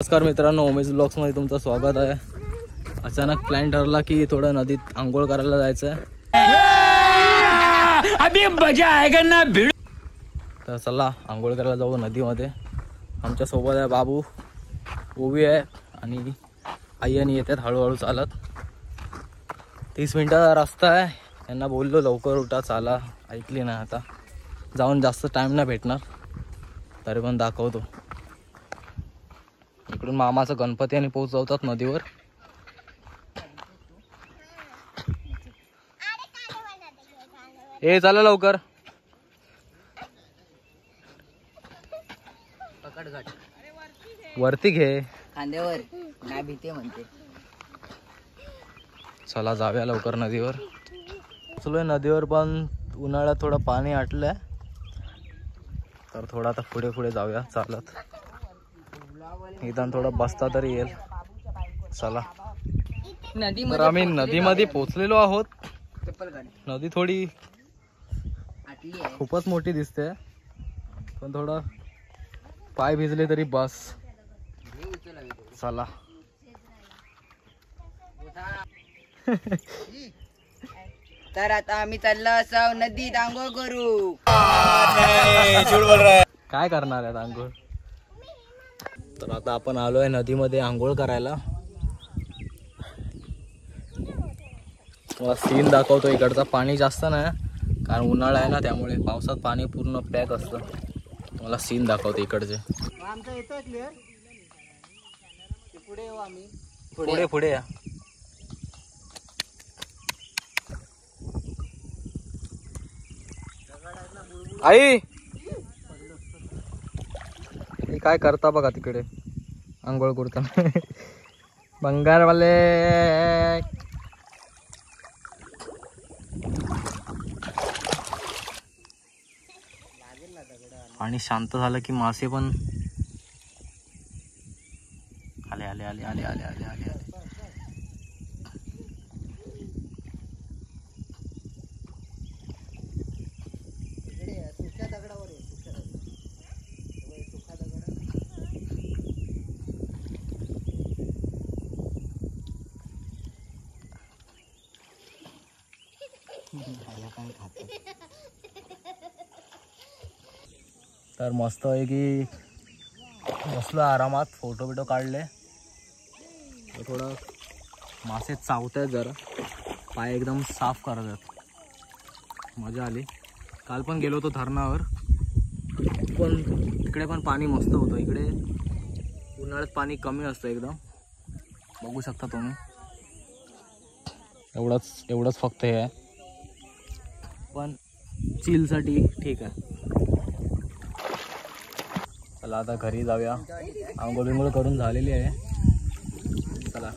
नमस्कार मित्रांनो, उमेश ब्लॉग्समध्ये तुमचं स्वागत आहे। अचानक प्लॅन ठरला की थोडं नदीत आंघोळ करायला जायचं आहे। अभी मजा आएगा ना भिड। तर चला आंघोळ करायला जाऊ नदीमध्ये। आमच्या सोबत आहे बाबू, ओवी आहे आणि आई आणि येतात हळूहळू चालत। 30 मिनिटाचा रस्ता आहे। त्यांना बोललो लवकर उठा चाला, ऐकली नाही। आता जाऊन जास्त टाइम नाही भेटणार, तरी पण दाखवतो। इकडून मामाचा गणपती आणि पोहोचवतात नदीवर। ए चला लवकर, वरती घे खांद्यावर, नाही भीती म्हणते। चला जाऊया लवकर नदीवर। चलोय नदीवर, पण उन्हाळ्यात थोडं पाणी आटलंय, तर थोडं आता पुढे पुढे जाऊया चालत। निदान थोडं बसता तरी येईल। चला, तर आम्ही नदीमध्ये पोचलेलो आहोत। नदी थोडी खूपच मोठी दिसते, पण थोडं पाय भिजले तरी बस। चला तर आता आम्ही चाललो असं नदीत आंघोळ करू। काय करणार आहे आंघोळ? तर आता आपण आलोय नदीमध्ये आंघोळ करायला। मला सीन दाखवतो इकडचा। पाणी जास्त नाही, कारण उन्हाळा आहे ना, त्यामुळे पावसात पाणी पूर्ण पॅक असतं। मला सीन दाखवतो इकडचे। आमचं येतोय क्लिअर, पुढे येऊ आम्ही। पुढे पुढे या। आई काय करता बघा तिकडे आंघोळ करताना। बंगारवाले आणि शांत झालं की मासे पण आले आले आले आले आले आले आले आले। तर मस्त आहे की बसलो आरामात, फोटो बिटो काढले। थोडं मासे चावत आहेत, जरा पाय एकदम साफ करत आहेत। मजा आली। काल पण गेलो होतो धरणावर, पण तिकडे पण पाणी मस्त होतं। इकडे उन्हाळ्यात पाणी कमी असतं एकदम, बघू शकता तुम्ही। एवढंच फक्त हे आहे, पण चिलसाठी ठीक आहे। चला आता घरी जाऊया। आंघोळ बिंघोळ करून झालेली आहे। चला।